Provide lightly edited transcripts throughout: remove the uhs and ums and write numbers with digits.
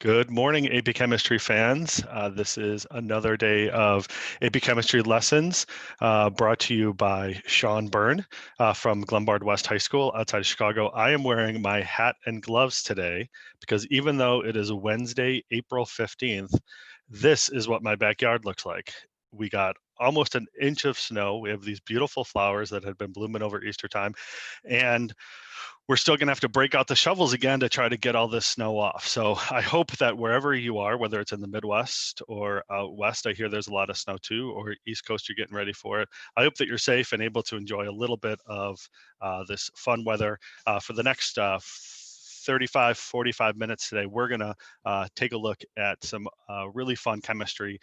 Good morning, AP Chemistry fans. This is another day of AP Chemistry lessons brought to you by Sean Byrne from Glenbard West High School outside of Chicago. I am wearing my hat and gloves today because even though it is Wednesday, April 15th, this is what my backyard looks like. We got almost an inch of snow. We have these beautiful flowers that had been blooming over Easter time, and we're still going to have to break out the shovels again to try to get all this snow off. So I hope that wherever you are, whether it's in the Midwest or out west, I hear there's a lot of snow too, or East Coast, you're getting ready for it. I hope that you're safe and able to enjoy a little bit of this fun weather for the next 35, 45 minutes today. We're going to take a look at some really fun chemistry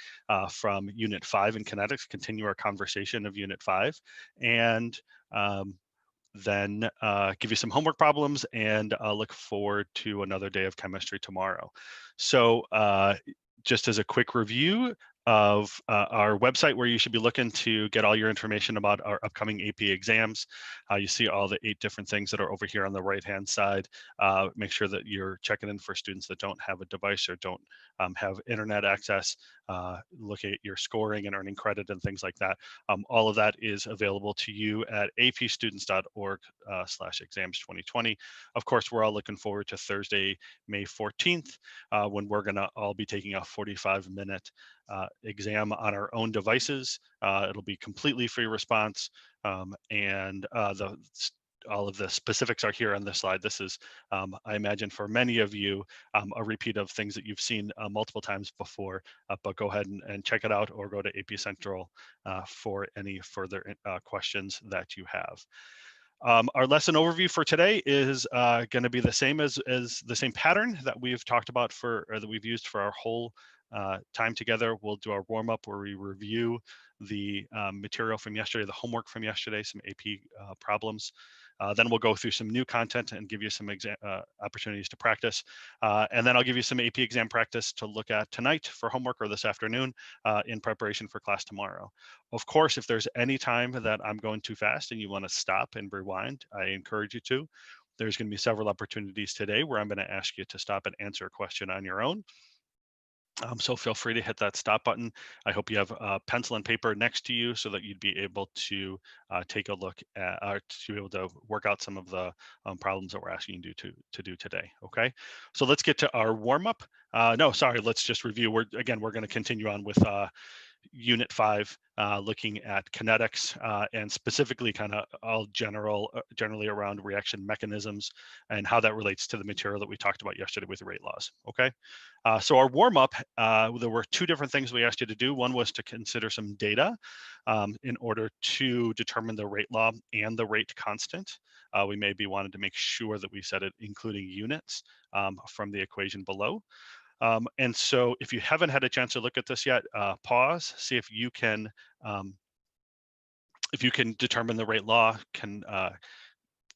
from Unit 5 in kinetics, continue our conversation of Unit 5, and then give you some homework problems and look forward to another day of chemistry tomorrow. So just as a quick review of our website where you should be looking to get all your information about our upcoming AP exams. You see all the 8 different things that are over here on the right-hand side. Make sure that you're checking in for students that don't have a device or don't have internet access. Look at your scoring and earning credit and things like that. All of that is available to you at apstudents.org/exams2020. Of course, we're all looking forward to Thursday, May 14th, when we're gonna all be taking a 45-minute exam on our own devices. It'll be completely free response, and all of the specifics are here on this slide. This is, I imagine for many of you, a repeat of things that you've seen multiple times before, but go ahead and check it out or go to AP Central for any further questions that you have. Our lesson overview for today is going to be the same as the same pattern that we've talked about or that we've used for our whole time together. We'll do our warm-up where we review the material from yesterday, the homework from yesterday, some AP problems. Then we'll go through some new content and give you some opportunities to practice. And then I'll give you some AP exam practice to look at tonight for homework or this afternoon in preparation for class tomorrow. Of course, if there's any time that I'm going too fast and you want to stop and rewind, I encourage you to. There's going to be several opportunities today where I'm going to ask you to stop and answer a question on your own. So feel free to hit that stop button. I hope you have a pencil and paper next to you so that you'd be able to take a look at, to be able to work out some of the problems that we're asking you to do today. Okay, so let's get to our warm up. No, sorry, let's just review. We're going to continue on with Unit 5, looking at kinetics and specifically kind of all generally around reaction mechanisms and how that relates to the material that we talked about yesterday with rate laws. Okay, so our warm-up, there were 2 different things we asked you to do. One was to consider some data in order to determine the rate law and the rate constant. We maybe wanted to make sure that we said it including units from the equation below. And so if you haven't had a chance to look at this yet, pause, see if you can determine the rate law, can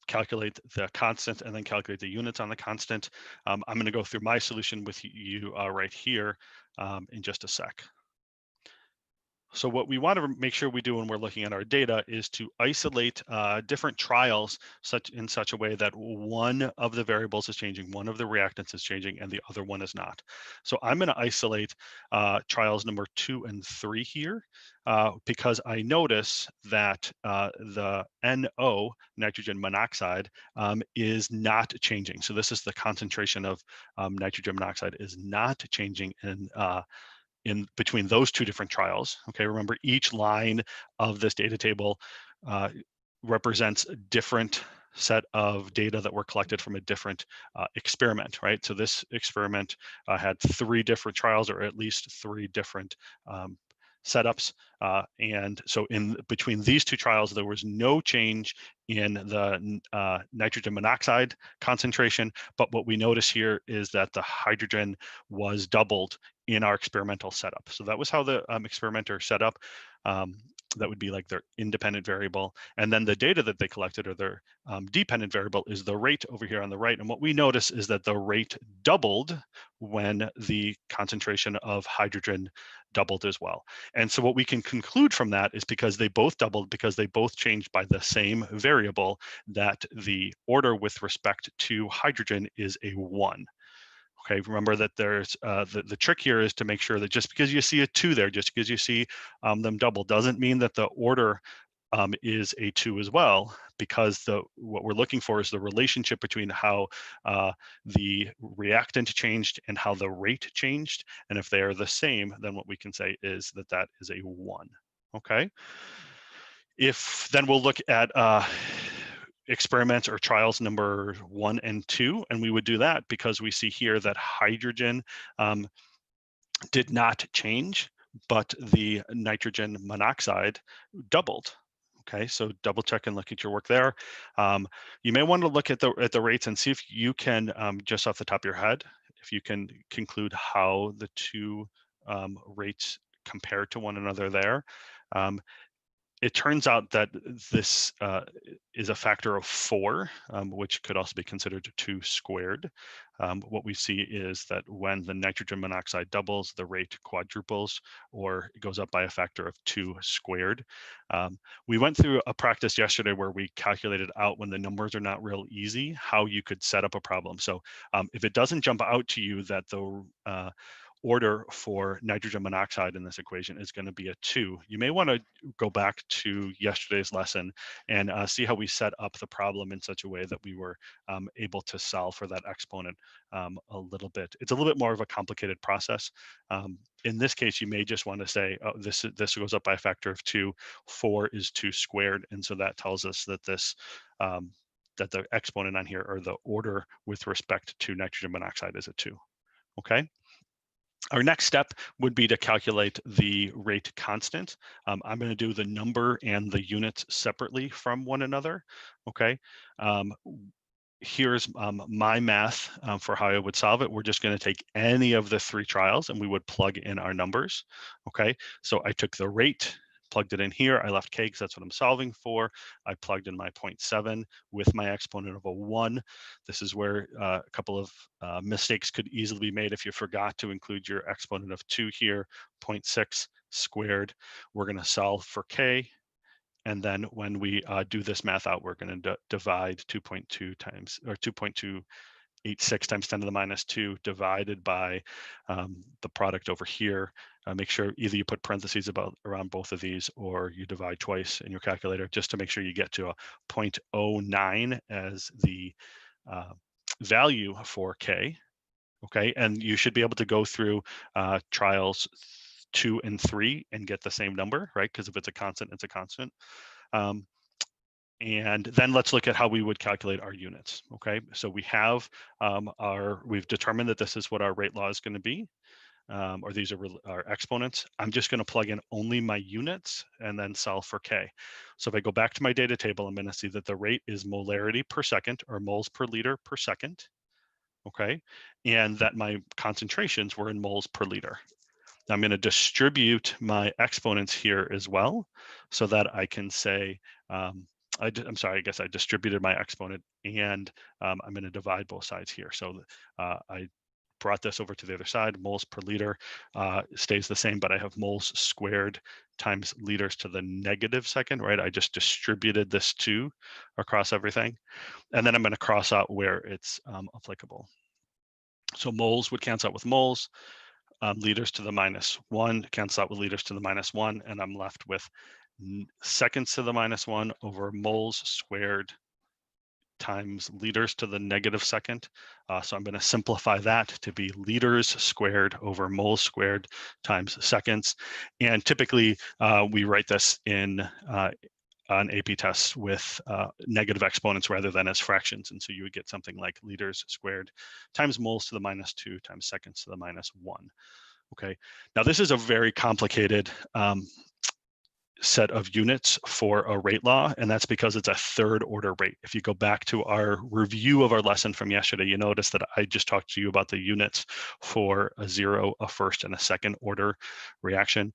calculate the constant and then calculate the units on the constant. I'm going to go through my solution with you right here in just a sec. So what we want to make sure we do when we're looking at our data is to isolate different trials in such a way that one of the variables is changing, one of the reactants is changing, and the other one is not. So I'm going to isolate trials number 2 and 3 here because I notice that the NO, nitrogen monoxide, is not changing. So this is the concentration of nitrogen monoxide is not changing in between those 2 different trials. Okay, remember each line of this data table represents a different set of data that were collected from a different experiment, right? So this experiment had 3 different trials, or at least 3 different setups. And so in between these 2 trials, there was no change in the nitrogen monoxide concentration. But what we notice here is that the hydrogen was doubled in our experimental setup. So that was how the experimenter set up. That would be like their independent variable. And then the data that they collected, or their dependent variable, is the rate over here on the right. And what we notice is that the rate doubled when the concentration of hydrogen doubled as well. And so what we can conclude from that is because they both doubled, because they both changed by the same variable, that the order with respect to hydrogen is a 1. Okay, remember that there's the trick here is to make sure that just because you see a 2 there, just because you see them double, doesn't mean that the order is a 2 as well, because what we're looking for is the relationship between how the reactant changed and how the rate changed. And if they are the same, then what we can say is that that is a 1. Okay. If then we'll look at experiments or trials number 1 and 2, and we would do that because we see here that hydrogen did not change, but the nitrogen monoxide doubled. Okay, so double check and look at your work there. You may want to look at the rates and see if you can, just off the top of your head, if you can conclude how the two rates compare to one another there. It turns out that this is a factor of 4, which could also be considered 2 squared. What we see is that when the nitrogen monoxide doubles, the rate quadruples, or it goes up by a factor of 2 squared. We went through a practice yesterday where we calculated out, when the numbers are not real easy, how you could set up a problem. So if it doesn't jump out to you that the order for nitrogen monoxide in this equation is going to be a 2, you may want to go back to yesterday's lesson and see how we set up the problem in such a way that we were able to solve for that exponent a little bit. It's a little bit more of a complicated process. In this case, you may just want to say, oh, this goes up by a factor of 2, 4 is 2 squared, and so that tells us that this that the exponent on here, or the order with respect to nitrogen monoxide, is a 2. Okay. Our next step would be to calculate the rate constant. I'm going to do the number and the units separately from one another. Okay. Here's my math for how I would solve it. We're just going to take any of the 3 trials and we would plug in our numbers. Okay. So I took the rate, plugged it in here. I left k because that's what I'm solving for. I plugged in my 0.7 with my exponent of a 1. This is where a couple of mistakes could easily be made if you forgot to include your exponent of 2 here. 0.6 squared. We're going to solve for k. And then when we do this math out, we're going to divide 2.2 times, or 2.286 times 10 to the minus 2 divided by the product over here. Make sure either you put parentheses around both of these, or you divide twice in your calculator, just to make sure you get to a 0.09 as the value for k. Okay, and you should be able to go through trials 2 and 3 and get the same number, right? Because if it's a constant, it's a constant. And then let's look at how we would calculate our units. Okay, so we have we've determined that this is what our rate law is going to be, or these are our exponents. I'm just going to plug in only my units and then solve for k. So if I go back to my data table, I'm going to see that the rate is molarity per second, or moles per liter per second. Okay, and that my concentrations were in moles per liter. Now I'm going to distribute my exponents here as well, so that I can say, I'm sorry, I guess I distributed my exponent, and I'm going to divide both sides here. So I brought this over to the other side. Moles per liter stays the same, but I have moles squared times liters to the negative second, right? I just distributed this 2 across everything. And then I'm going to cross out where it's applicable. So moles would cancel out with moles. Liters to the minus 1 cancel out with liters to the minus 1, and I'm left with seconds to the minus 1 over moles squared times liters to the negative second. So I'm going to simplify that to be liters squared over moles squared times seconds. And typically we write this in on AP tests with negative exponents rather than as fractions. And so you would get something like liters squared times moles to the minus 2 times seconds to the minus 1. Okay, now this is a very complicated set of units for a rate law, and that's because it's a 3rd order rate. If you go back to our review of our lesson from yesterday, you notice that I just talked to you about the units for a 0, a 1st, and a 2nd order reaction.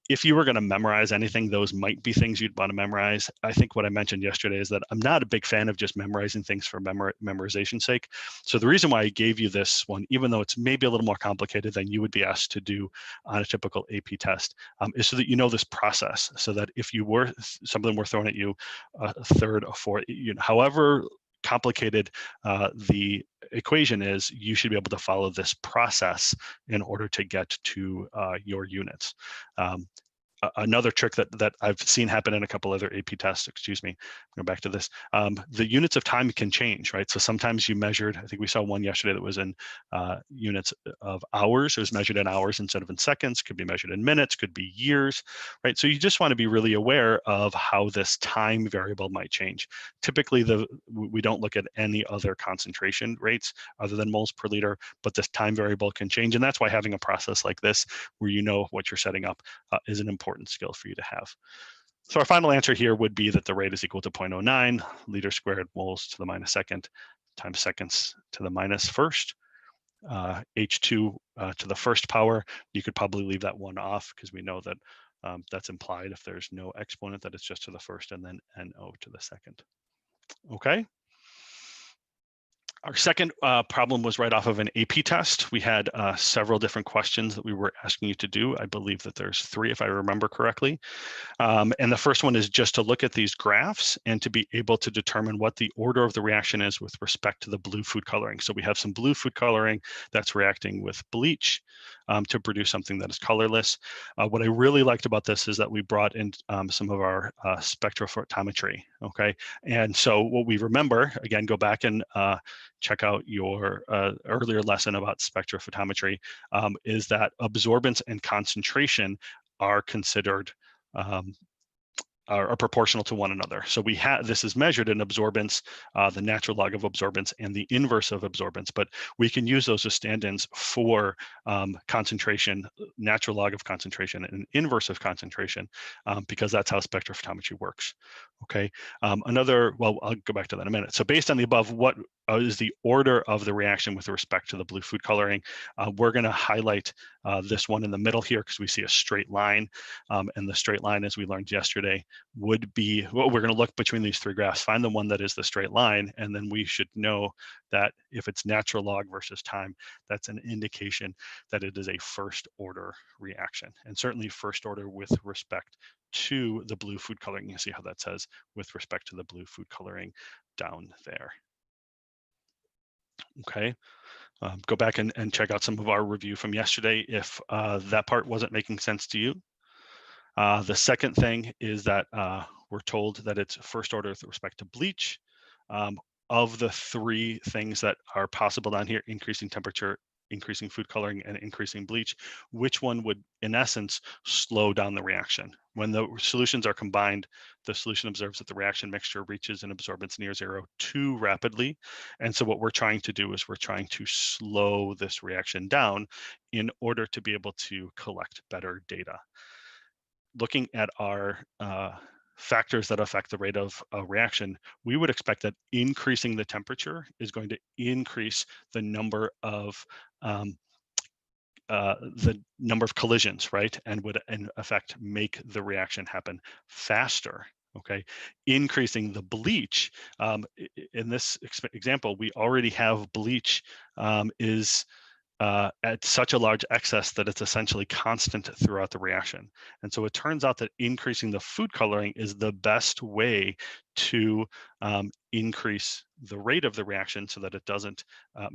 If you were going to memorize anything, those might be things you'd want to memorize. I think what I mentioned yesterday is that I'm not a big fan of just memorizing things for memorization's sake. So the reason why I gave you this one, even though it's maybe a little more complicated than you would be asked to do on a typical AP test, is so that you know this process, so that if something were thrown at you, a 3rd, a 4th, however complicated the equation is, you should be able to follow this process in order to get to your units. Another trick that I've seen happen in a couple other AP tests, excuse me, go back to this, the units of time can change, right? So sometimes you measured, I think we saw one yesterday that was in units of hours. It was measured in hours instead of in seconds, could be measured in minutes, could be years, right? So you just want to be really aware of how this time variable might change. Typically, we don't look at any other concentration rates other than moles per liter, but this time variable can change. And that's why having a process like this, where you know what you're setting up, is an important skill for you to have. So our final answer here would be that the rate is equal to 0.09 liter squared moles to the minus second times seconds to the minus first. H2 to the first power. You could probably leave that one off because we know that that's implied if there's no exponent, that it's just to the first, and then NO to the second. Okay. Our second problem was right off of an AP test. We had several different questions that we were asking you to do. I believe that there's 3, if I remember correctly. And the first one is just to look at these graphs and to be able to determine what the order of the reaction is with respect to the blue food coloring. So we have some blue food coloring that's reacting with bleach to produce something that is colorless. What I really liked about this is that we brought in some of our spectrophotometry, okay? And so what we remember, again, go back and check out your earlier lesson about spectrophotometry, is that absorbance and concentration are considered are proportional to one another. So we have, this is measured in absorbance, the natural log of absorbance and the inverse of absorbance, but we can use those as stand-ins for concentration, natural log of concentration and inverse of concentration, because that's how spectrophotometry works. Okay, well, I'll go back to that in a minute. So based on the above, what is the order of the reaction with respect to the blue food coloring? We're gonna highlight this one in the middle here because we see a straight line, and the straight line, as we learned yesterday, would be, well, we're going to look between these 3 graphs, find the one that is the straight line, and then we should know that if it's natural log versus time, that's an indication that it is a first order reaction, and certainly first order with respect to the blue food coloring. You see how that says with respect to the blue food coloring down there. Okay. Go back and check out some of our review from yesterday if that part wasn't making sense to you. The second thing is that we're told that it's first order with respect to bleach. Of the 3 things that are possible down here, increasing temperature, increasing food coloring, and increasing bleach, which one would, in essence, slow down the reaction? When the solutions are combined, the solution observes that the reaction mixture reaches an absorbance near 0 too rapidly. And so what we're trying to do is we're trying to slow this reaction down in order to be able to collect better data. Looking at our factors that affect the rate of a reaction, we would expect that increasing the temperature is going to increase the number of collisions, right? And would in effect make the reaction happen faster. Okay, increasing the bleach, in this example, we already have bleach is at such a large excess that it's essentially constant throughout the reaction. And so it turns out that increasing the food coloring is the best way to increase the rate of the reaction so that it doesn't,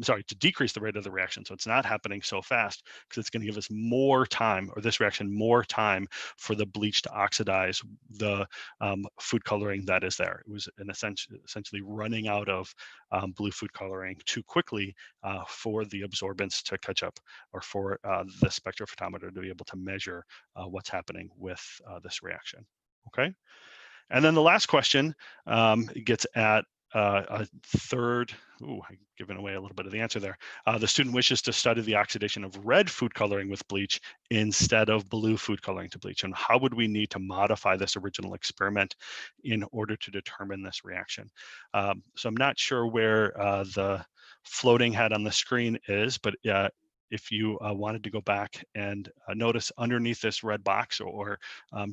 to decrease the rate of the reaction so it's not happening so fast, because it's going to give us more time, or this reaction more time, for the bleach to oxidize the food coloring that is there. It was essentially running out of blue food coloring too quickly for the absorbance to catch up, or for the spectrophotometer to be able to measure what's happening with this reaction. Okay. And then the last question gets at a third, I'm giving away a little bit of the answer there. The student wishes to study the oxidation of red food coloring with bleach instead of blue food coloring to bleach. And how would we need to modify this original experiment in order to determine this reaction? So I'm not sure where the floating head on the screen is, but if you wanted to go back and notice underneath this red box, or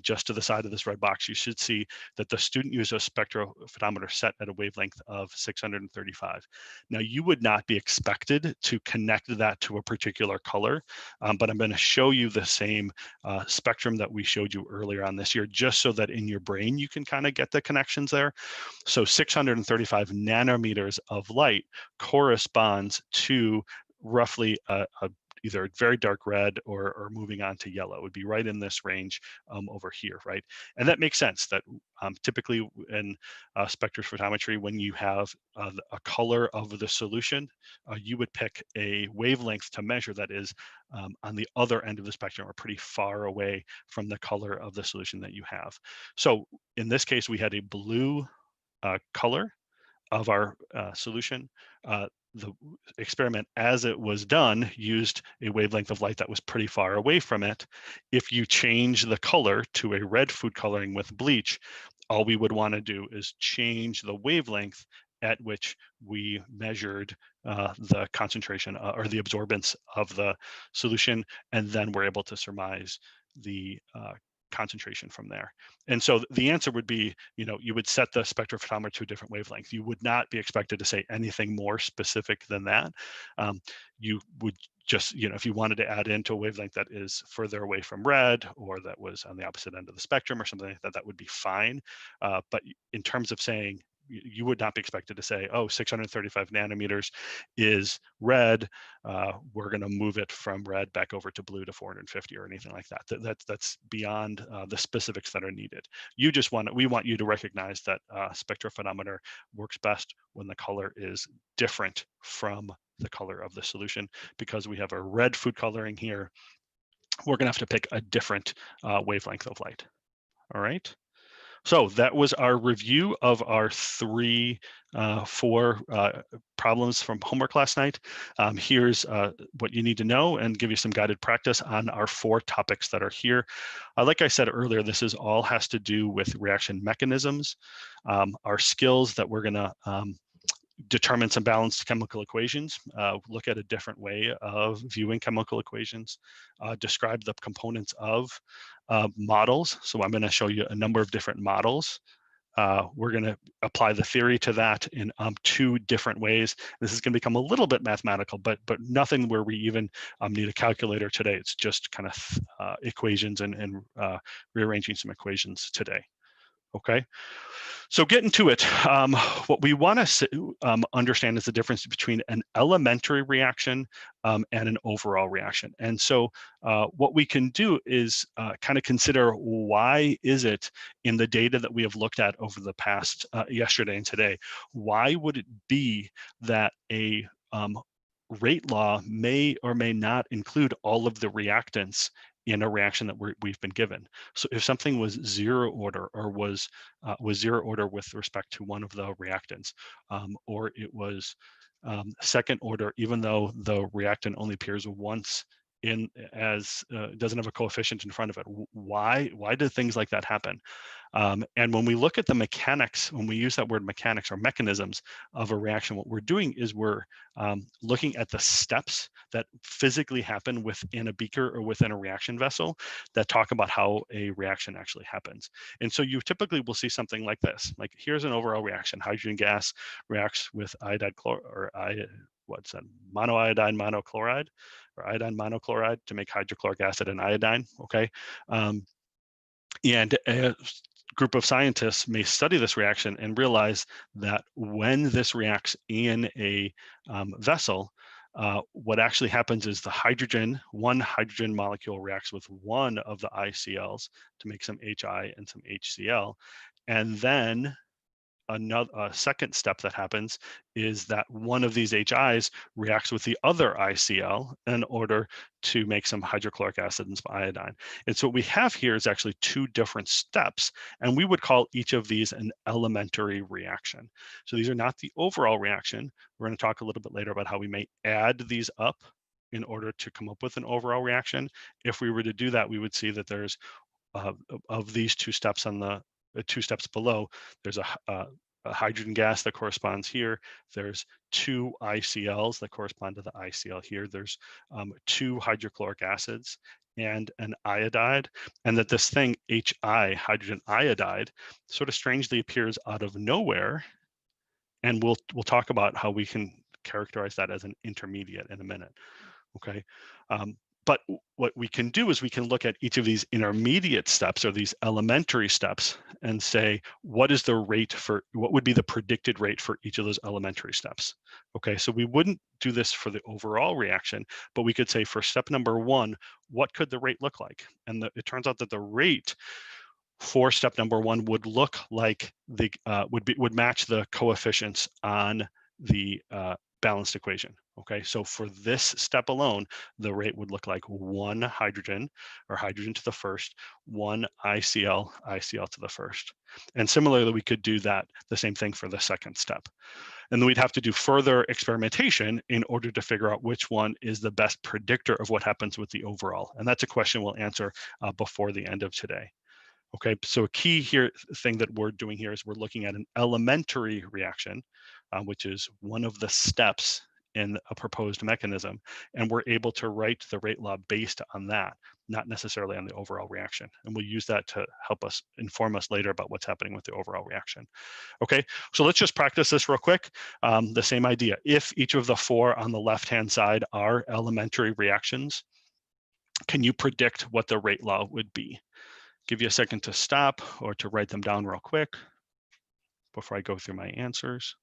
just to the side of this red box, you should see that the student used a spectrophotometer set at a wavelength of 635. Now, you would not be expected to connect that to a particular color, but I'm going to show you the same spectrum that we showed you earlier on this year, just so that in your brain you can kind of get the connections there. So 635 nanometers of light corresponds to roughly either a very dark red or moving on to yellow. It would be right in this range over here, right? And that makes sense that typically in spectrophotometry, when you have a color of the solution, you would pick a wavelength to measure that is on the other end of the spectrum, or pretty far away from the color of the solution that you have. So in this case, we had a blue color of our solution. The experiment, as it was done, used a wavelength of light that was pretty far away from it. If you change the color to a red food coloring with bleach, all we would want to do is change the wavelength at which we measured the concentration or the absorbance of the solution, and then we're able to surmise the concentration from there. And so the answer would be, you would set the spectrophotometer to a different wavelength. You would not be expected to say anything more specific than that. You would just, if you wanted to add into a wavelength that is further away from red, or that was on the opposite end of the spectrum or something like that, that would be fine. But in terms of saying, you would not be expected to say, oh, 635 nanometers is red. We're going to move it from red back over to blue to 450 or anything like that. That's beyond the specifics that are needed. We want you to recognize that spectrophotometer works best when the color is different from the color of the solution. Because we have a red food coloring here, we're going to have to pick a different wavelength of light. All right. So that was our review of our four problems from homework last night. Here's what you need to know, and give you some guided practice on our 4 topics that are here. Like I said earlier, this is all has to do with reaction mechanisms. Our skills that we're gonna determine some balanced chemical equations, look at a different way of viewing chemical equations, describe the components of models. So I'm going to show you a number of different models. We're going to apply the theory to that in 2 different ways. This is going to become a little bit mathematical, but nothing where we even need a calculator today. It's just kind of equations and rearranging some equations today. Okay. So getting to it, what we want to understand is the difference between an elementary reaction and an overall reaction. And so what we can do is kind of consider, why is it in the data that we have looked at over the past yesterday and today, why would it be that a rate law may or may not include all of the reactants in a reaction that we've been given? So if something was 0 order, or was 0 order with respect to one of the reactants, or it was 2nd order, even though the reactant only appears once in as doesn't have a coefficient in front of it, why do things like that happen? And when we look at the mechanics, when we use that word mechanics or mechanisms of a reaction, what we're doing is we're looking at the steps that physically happen within a beaker or within a reaction vessel that talk about how a reaction actually happens. And so you typically will see something like this. Like, here's an overall reaction. Hydrogen gas reacts with monoiodine monochloride, or iodine monochloride, to make hydrochloric acid and iodine. Okay. And a group of scientists may study this reaction and realize that when this reacts in a vessel, what actually happens is one hydrogen molecule reacts with one of the ICLs to make some HI and some HCl. And then a second step that happens is that one of these HIs reacts with the other ICl in order to make some hydrochloric acid and some iodine. And so what we have here is actually 2 different steps, and we would call each of these an elementary reaction. So these are not the overall reaction. We're going to talk a little bit later about how we may add these up in order to come up with an overall reaction. If we were to do that, we would see that there's of these 2 steps on the 2 steps below, there's a a hydrogen gas that corresponds here. There's 2 ICLs that correspond to the ICL here. There's 2 hydrochloric acids and an iodide, and that this thing HI, hydrogen iodide, sort of strangely appears out of nowhere. And we'll talk about how we can characterize that as an intermediate in a minute. Okay. But what we can do is we can look at each of these intermediate steps or these elementary steps and say, what is the rate for, what would be the predicted rate for each of those elementary steps? Okay, so we wouldn't do this for the overall reaction, but we could say for step number 1, what could the rate look like? And it turns out that the rate for step number 1 would look like the would match the coefficients on the balanced equation. Okay, so for this step alone, the rate would look like 1 hydrogen, or hydrogen to the first, 1 ICL, ICL to the first. And similarly, we could do that, the same thing for the second step. And then we'd have to do further experimentation in order to figure out which one is the best predictor of what happens with the overall. And that's a question we'll answer before the end of today. Okay, so a key here thing that we're doing here is we're looking at an elementary reaction, which is one of the steps in a proposed mechanism, and we're able to write the rate law based on that, not necessarily on the overall reaction. And we'll use that to help us inform us later about what's happening with the overall reaction. Okay, so let's just practice this real quick. The same idea. If each of the 4 on the left-hand side are elementary reactions, can you predict what the rate law would be? Give you a second to stop or to write them down real quick before I go through my answers.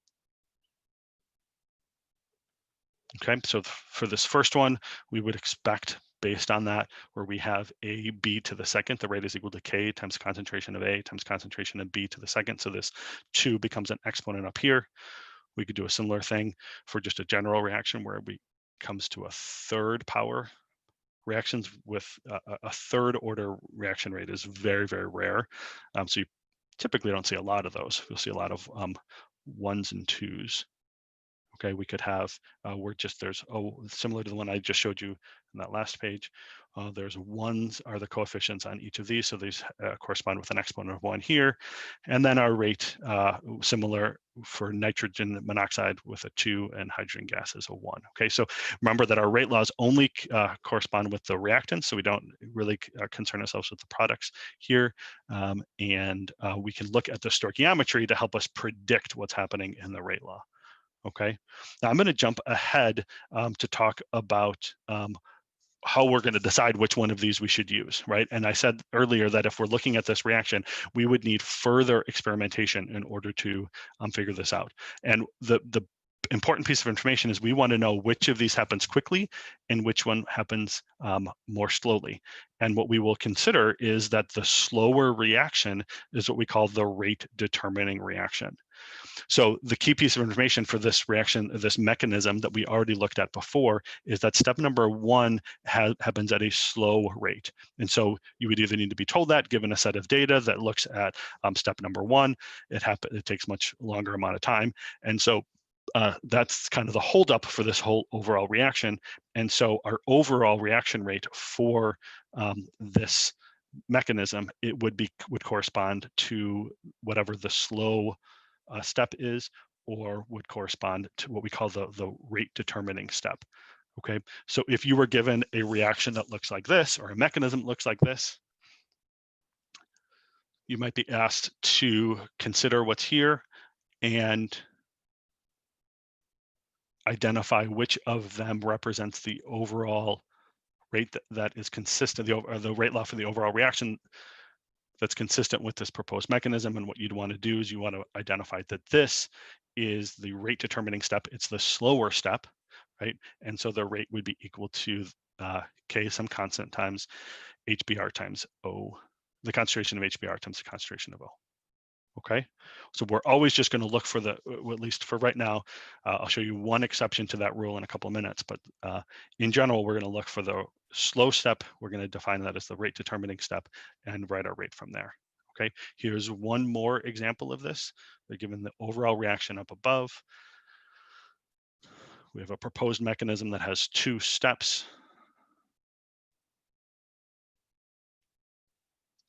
Okay, so for this first one, we would expect, based on that, where we have a b to the second, the rate is equal to k times concentration of a times concentration of b to the second. So this 2 becomes an exponent up here. We could do a similar thing for just a general reaction where it comes to a third power. Reactions with a third order reaction rate is very, very rare. So you typically don't see a lot of those. You'll see a lot of 1s and 2s. Okay, we could have there's similar to the one I just showed you on that last page. There's 1s are the coefficients on each of these, so these correspond with an exponent of 1 here, and then our rate similar for nitrogen monoxide with a 2 and hydrogen gas is a 1. Okay, so remember that our rate laws only correspond with the reactants, so we don't really concern ourselves with the products here, and we can look at the stoichiometry to help us predict what's happening in the rate law. Okay, now I'm going to jump ahead to talk about how we're going to decide which one of these we should use, right? And I said earlier that if we're looking at this reaction, we would need further experimentation in order to figure this out. And the important piece of information is we want to know which of these happens quickly and which one happens more slowly. And what we will consider is that the slower reaction is what we call the rate determining reaction. So the key piece of information for this reaction, this mechanism that we already looked at before, is that step number 1 happens at a slow rate. And so you would either need to be told that given a set of data that looks at step number 1, it takes much longer amount of time. And so that's kind of the holdup for this whole overall reaction. And so our overall reaction rate for this mechanism, it would correspond to whatever the slow step is, or would correspond to what we call the rate determining step. Okay, so if you were given a reaction that looks like this, or a mechanism that looks like this, you might be asked to consider what's here and identify which of them represents the overall rate that is consistent, the rate law for the overall reaction that's consistent with this proposed mechanism. And what you'd want to do is you want to identify that this is the rate determining step. It's the slower step, right? And so the rate would be equal to K some constant times HBr times O, the concentration of HBr times the concentration of O. Okay, so we're always just going to look for at least for right now, I'll show you one exception to that rule in a couple of minutes, but in general, we're going to look for the slow step. We're going to define that as the rate determining step and write our rate from there. Okay, here's one more example of this. They're given the overall reaction up above. We have a proposed mechanism that has 2 steps.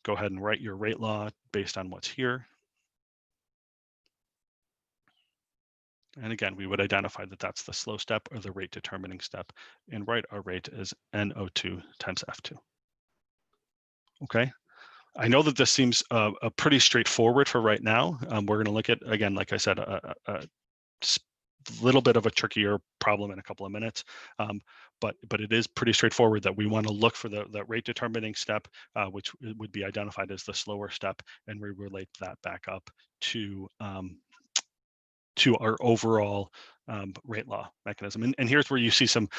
Go ahead and write your rate law based on what's here. And again, we would identify that that's the slow step or the rate determining step, and write our rate as NO2 times F2. Okay. I know that this seems pretty straightforward for right now. We're going to look at, again, like I said, a little bit of a trickier problem in a couple of minutes, but it is pretty straightforward that we want to look for the rate determining step, which would be identified as the slower step, and we relate that back up to our overall rate law mechanism. And here's where you see some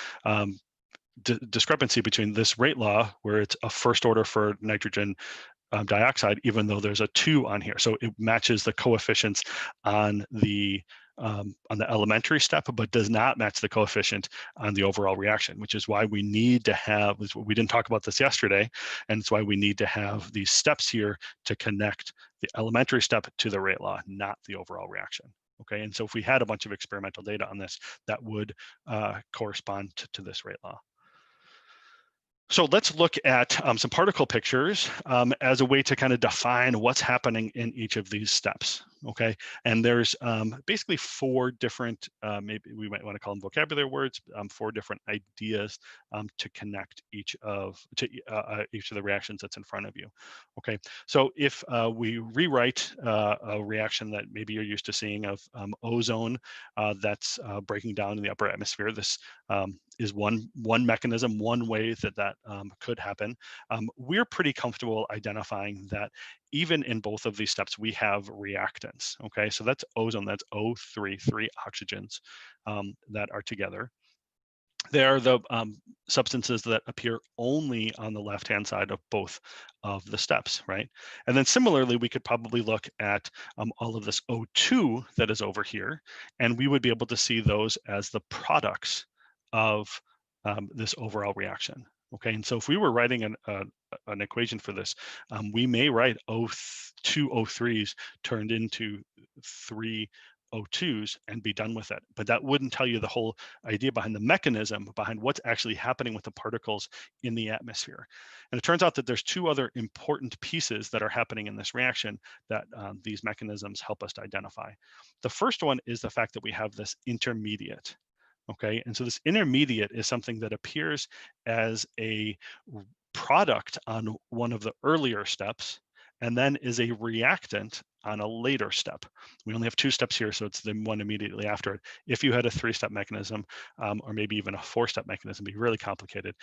discrepancy between this rate law, where it's a first order for nitrogen dioxide, even though there's a 2 on here. So it matches the coefficients on the elementary step, but does not match the coefficient on the overall reaction, which is why we need to have, we didn't talk about this yesterday, and it's why we need to have these steps here to connect the elementary step to the rate law, not the overall reaction. Okay, and so if we had a bunch of experimental data on this, that would correspond to this rate law. So let's look at some particle pictures as a way to kind of define what's happening in each of these steps. Okay, and there's basically 4 different, maybe we might want to call them vocabulary words, 4 different ideas to connect each of the reactions that's in front of you. Okay, so if we rewrite a reaction that maybe you're used to seeing of ozone that's breaking down in the upper atmosphere, this is one mechanism, one way that could happen. We're pretty comfortable identifying that even in both of these steps, we have reactants. Okay, so that's ozone, that's O3, 3 oxygens that are together. They are the substances that appear only on the left-hand side of both of the steps, right? And then similarly, we could probably look at all of this O2 that is over here, and we would be able to see those as the products of this overall reaction. Okay, and so if we were writing an equation for this, we may write two O3s turned into 3 O2s and be done with it. But that wouldn't tell you the whole idea behind the mechanism, behind what's actually happening with the particles in the atmosphere. And it turns out that there's 2 other important pieces that are happening in this reaction that these mechanisms help us to identify. The first one is the fact that we have this intermediate. Okay, and so this intermediate is something that appears as a product on one of the earlier steps, and then is a reactant on a later step. We only have 2 steps here, so it's the one immediately after it. If you had a 3-step mechanism, or maybe even a 4-step mechanism, it'd be really complicated.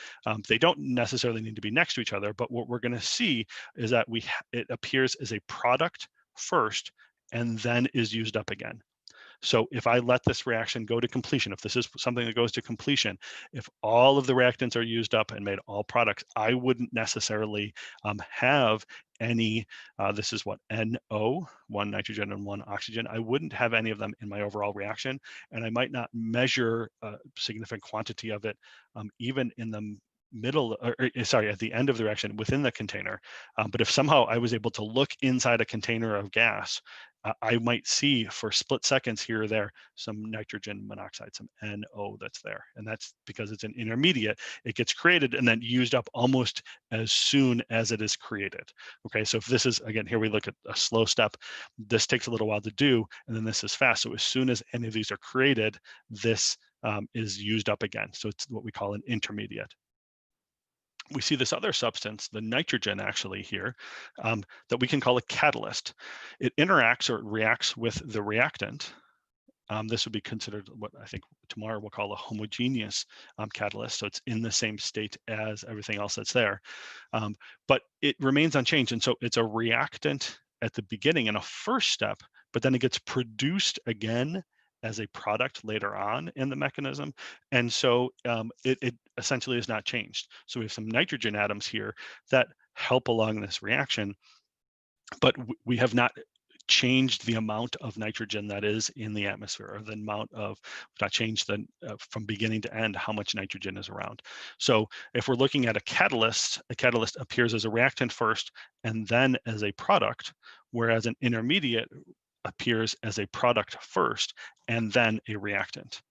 They don't necessarily need to be next to each other, but what we're going to see is that it appears as a product first, and then is used up again. So if I let this reaction go to completion, if this is something that goes to completion, if all of the reactants are used up and made all products, I wouldn't necessarily have any, this is what, NO, 1 nitrogen and 1 oxygen. I wouldn't have any of them in my overall reaction, and I might not measure a significant quantity of it even in the middle, sorry, at the end of the reaction within the container. But if somehow I was able to look inside a container of gas, I might see for split seconds here or there some nitrogen monoxide, some NO that's there. And that's because it's an intermediate. It gets created and then used up almost as soon as it is created. Okay, so if this is, again, here we look at a slow step, this takes a little while to do, and then this is fast. So as soon as any of these are created, this is used up again. So it's what we call an intermediate. We see this other substance, the nitrogen actually here, that we can call a catalyst. It interacts or reacts with the reactant. This would be considered what I think tomorrow we'll call a homogeneous catalyst. So it's in the same state as everything else that's there, but it remains unchanged. And so it's a reactant at the beginning in a first step, but then it gets produced again as a product later on in the mechanism. And so it essentially is not changed. So we have some nitrogen atoms here that help along this reaction, but we have not changed the amount of nitrogen that is in the atmosphere, or the amount of, not changed the from beginning to end, how much nitrogen is around. So if we're looking at a catalyst appears as a reactant first and then as a product, whereas an intermediate appears as a product first and then a reactant.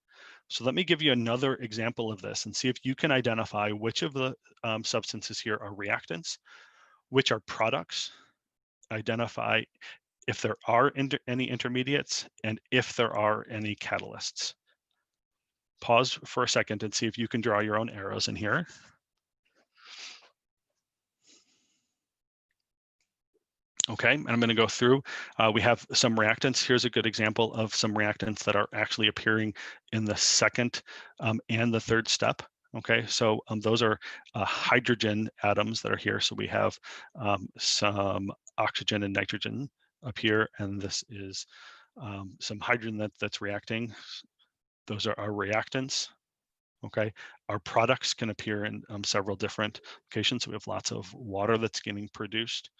So let me give you another example of this and see if you can identify which of the substances here are reactants, which are products. Identify if there are any intermediates, and if there are any catalysts. Pause for a second and see if you can draw your own arrows in here. Okay, and I'm going to go through. We have some reactants. Here's a good example of some reactants that are actually appearing in the second and the third step. Okay, so those are hydrogen atoms that are here. So we have some oxygen and nitrogen up here, and this is some hydrogen that's reacting. Those are our reactants. Okay, our products can appear in several different locations. So we have lots of water that's getting produced.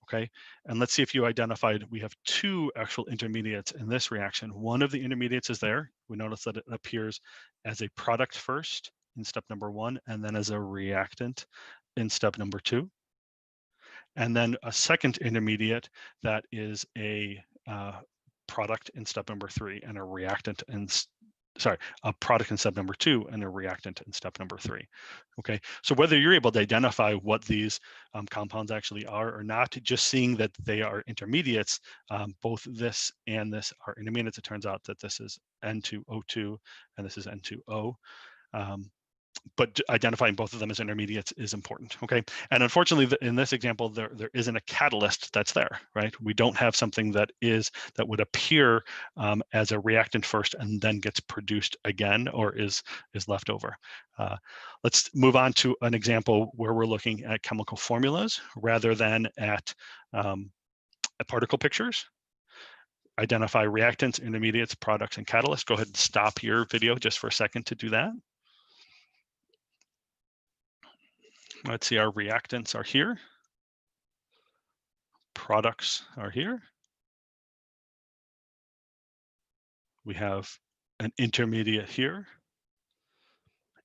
Okay, and let's see if you identified, we have two actual intermediates in this reaction. One of the intermediates is there. We notice that it appears as a product first in step number 1, and then as a reactant in step number 2. And then a second intermediate that is a product in step number 3 and a reactant in a product in step number 2 and a reactant in step number 3. Okay, so whether you're able to identify what these compounds actually are or not, just seeing that they are intermediates, both this and this are intermediates, it turns out that this is N2O2 and this is N2O. But identifying both of them as intermediates is important, okay? And unfortunately, in this example, there isn't a catalyst that's there, right? We don't have something that would appear as a reactant first and then gets produced again or is left over. Let's move on to an example where we're looking at chemical formulas rather than at particle pictures. Identify reactants, intermediates, products, and catalysts. Go ahead and stop your video just for a second to do that. Let's see, our reactants are here. Products are here. We have an intermediate here.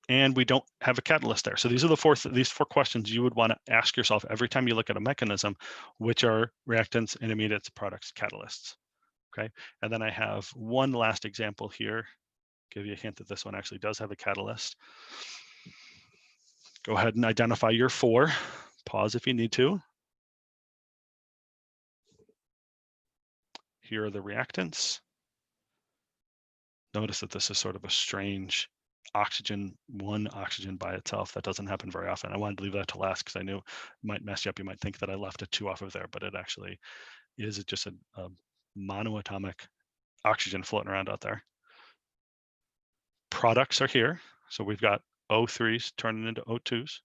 And we don't have a catalyst there. So these are these four questions you would want to ask yourself every time you look at a mechanism, which are reactants, intermediates, products, catalysts. Okay, and then I have one last example here. Give you a hint that this one actually does have a catalyst. Go ahead and identify your 4. Pause if you need to. Here are the reactants. Notice that this is sort of a strange one oxygen by itself. That doesn't happen very often. I wanted to leave that to last because I knew it might mess you up. You might think that I left a 2 off of there, but it actually is just a monoatomic oxygen floating around out there. Products are here. So we've got O3s turning into O2s.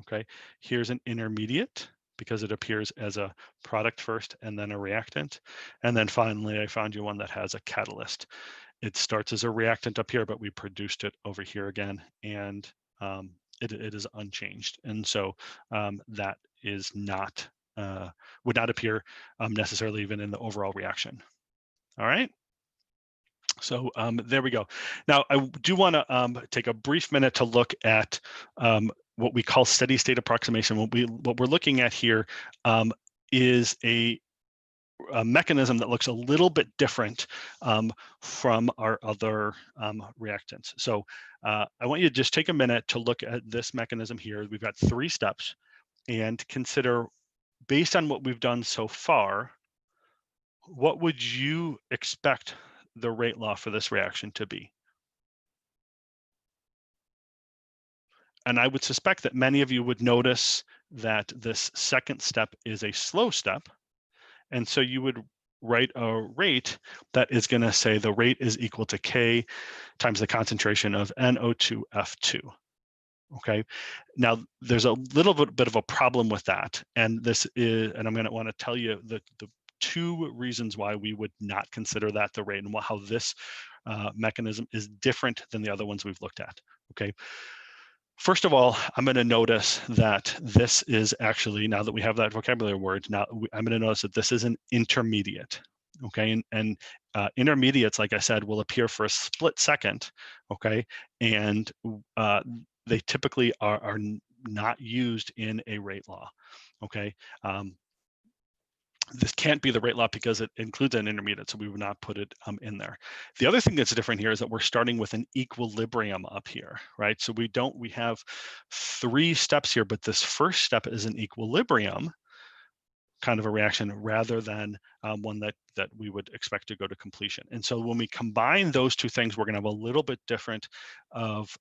Okay, here's an intermediate because it appears as a product first and then a reactant. And then finally, I found you one that has a catalyst. It starts as a reactant up here, but we produced it over here again, and it is unchanged. And so that is not, would not appear necessarily even in the overall reaction. All right. So there we go. Now, I do want to take a brief minute to look at what we call steady state approximation. What we're looking at here is a mechanism that looks a little bit different from our other reactants. So I want you to just take a minute to look at this mechanism here. We've got 3 steps, and consider, based on what we've done so far, what would you expect the rate law for this reaction to be? And I would suspect that many of you would notice that this second step is a slow step. And so you would write a rate that is going to say the rate is equal to K times the concentration of NO2F2. Okay. Now there's a little bit of a problem with that. And I'm going to want to tell you the 2 reasons why we would not consider that the rate, and how this mechanism is different than the other ones we've looked at. Okay. First of all, I'm going to notice that this is actually, now that we have that vocabulary word, I'm going to notice that this is an intermediate. Okay, and intermediates, like I said, will appear for a split second. Okay, and they typically are not used in a rate law. Okay. This can't be the rate law because it includes an intermediate, so we would not put it in there. The other thing that's different here is that we're starting with an equilibrium up here, right? So we have 3 steps here, but this first step is an equilibrium, kind of a reaction rather than one that we would expect to go to completion. And so when we combine those two things, we're going to have a little bit different of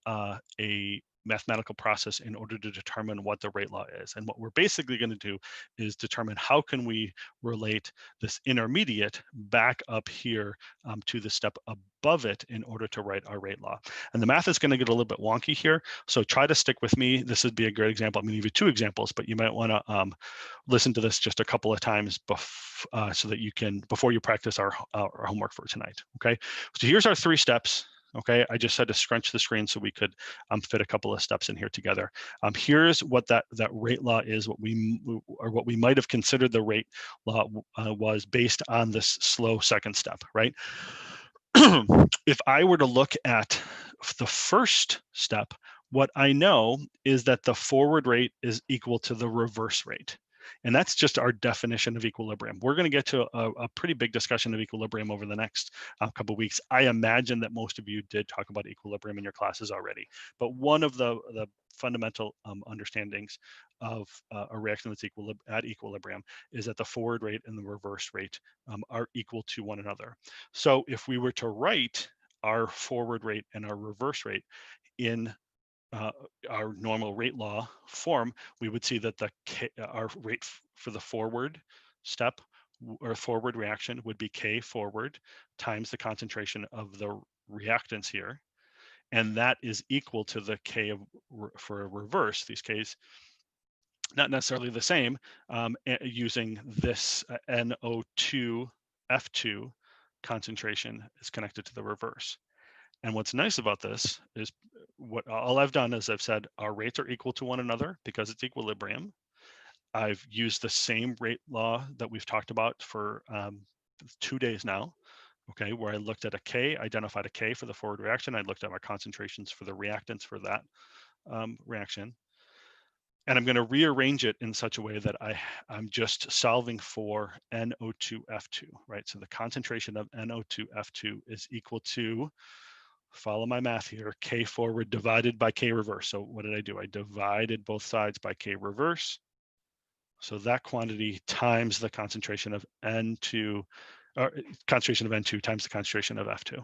a mathematical process in order to determine what the rate law is. And what we're basically going to do is determine how can we relate this intermediate back up here to the step above it in order to write our rate law. And the math is going to get a little bit wonky here, so try to stick with me. This would be a great example. I'm going to give you two examples, but you might want to listen to this just a couple of times so that you can, before you practice our homework for tonight. Okay, so here's our 3 steps. Okay, I just had to scrunch the screen so we could fit a couple of steps in here together. Here's what that rate law is, what we might have considered the rate law was based on this slow second step, right? If I were to look at the first step, what I know is that the forward rate is equal to the reverse rate. And that's just our definition of equilibrium. We're going to get to a pretty big discussion of equilibrium over the next couple of weeks. I imagine that most of you did talk about equilibrium in your classes already. But one of the fundamental understandings of a reaction that's at equilibrium is that the forward rate and the reverse rate are equal to one another. So if we were to write our forward rate and our reverse rate in our normal rate law form, we would see that our rate for the forward step or forward reaction would be K forward times the concentration of the reactants here. And that is equal to the K for a reverse, these Ks, not necessarily the same, using this NO2 F2 concentration is connected to the reverse. And what's nice about this is all I've done is I've said our rates are equal to one another because it's equilibrium. I've used the same rate law that we've talked about for 2 days now, okay, where I looked at a K, identified a K for the forward reaction. I looked at my concentrations for the reactants for that reaction. And I'm going to rearrange it in such a way that I'm just solving for NO2F2, right? So the concentration of NO2F2 is equal to, follow my math here, K forward divided by K reverse. So what did I do? I divided both sides by K reverse. So that quantity times the concentration of N2, or concentration of N2 times the concentration of F2.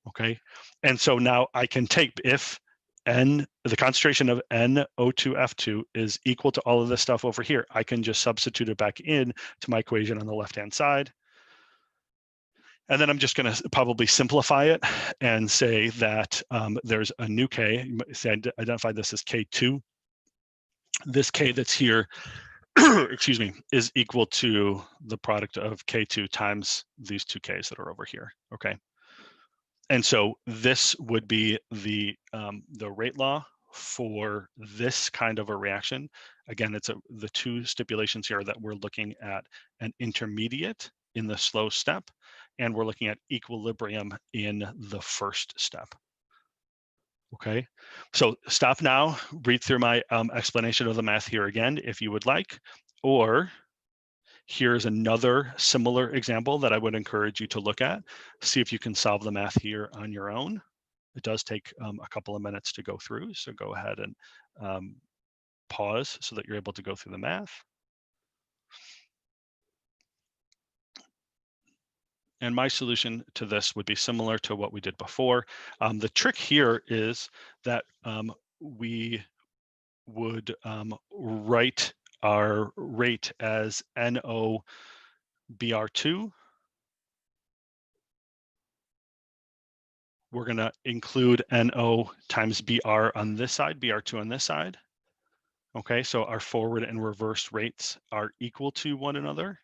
Okay, and so now I can take, if the concentration of NO2F2 is equal to all of this stuff over here, I can just substitute it back in to my equation on the left-hand side. And then I'm just going to probably simplify it and say that there's a new K. Say I identify this as K2. This K that's here, excuse me, is equal to the product of K2 times these 2 Ks that are over here. Okay. And so this would be the rate law for this kind of a reaction. Again, it's the 2 stipulations here that we're looking at an intermediate in the slow step, and we're looking at equilibrium in the first step. Okay, so stop now, read through my explanation of the math here again, if you would like, or here's another similar example that I would encourage you to look at. See if you can solve the math here on your own. It does take a couple of minutes to go through, so go ahead and pause so that you're able to go through the math. And my solution to this would be similar to what we did before. The trick here is that we would write our rate as NO-BR2. We're going to include NO times BR on this side, BR2 on this side. Okay, so our forward and reverse rates are equal to one another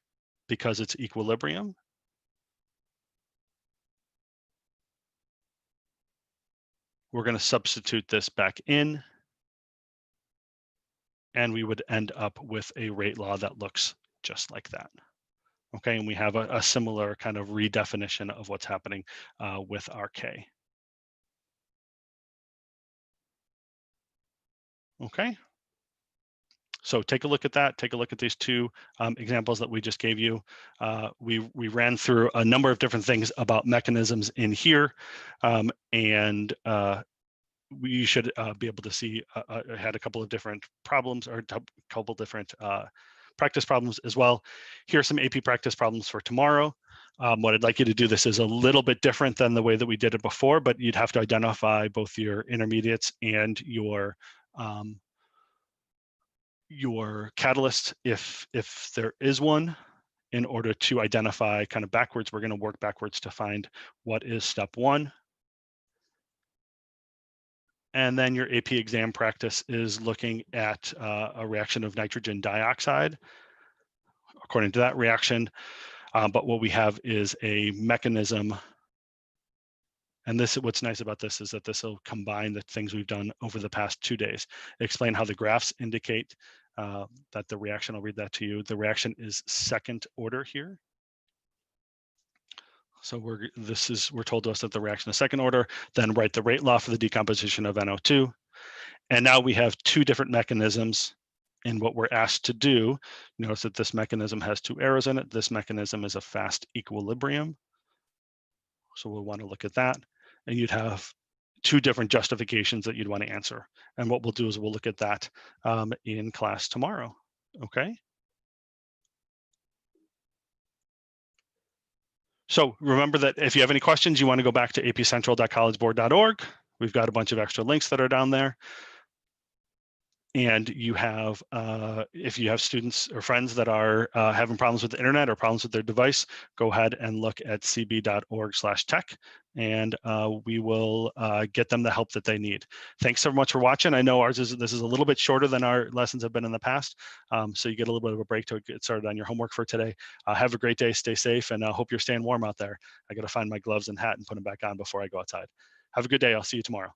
because it's equilibrium. We're going to substitute this back in, and we would end up with a rate law that looks just like that. Okay, and we have a similar kind of redefinition of what's happening with our K. Okay, so take a look at that. Take a look at these 2 examples that we just gave you. We ran through a number of different things about mechanisms in here, and we should be able to see I had a couple of different problems or a couple different practice problems as well. Here are some AP practice problems for tomorrow. What I'd like you to do, this is a little bit different than the way that we did it before, but you'd have to identify both your intermediates and your catalyst, if there is one, in order to identify kind of backwards. We're going to work backwards to find what is step one. And then your AP exam practice is looking at a reaction of nitrogen dioxide according to that reaction. But what we have is a mechanism. And this, what's nice about this is that this will combine the things we've done over the past 2 days. Explain how the graphs indicate that the reaction, I'll read that to you. The reaction is second order here. So we're told to us that the reaction is second order, then write the rate law for the decomposition of NO2. And now we have 2 different mechanisms in what we're asked to do. Notice that this mechanism has 2 arrows in it. This mechanism is a fast equilibrium. So we'll want to look at that. And you'd have 2 different justifications that you'd want to answer. And what we'll do is we'll look at that in class tomorrow, okay? So remember that if you have any questions, you want to go back to apcentral.collegeboard.org. We've got a bunch of extra links that are down there. And you have, if you have students or friends that are having problems with the internet or problems with their device, go ahead and look at cb.org/tech, and we will get them the help that they need. Thanks so much for watching. I know this is a little bit shorter than our lessons have been in the past, so you get a little bit of a break to get started on your homework for today. Have a great day, stay safe, and I hope you're staying warm out there. I got to find my gloves and hat and put them back on before I go outside. Have a good day. I'll see you tomorrow.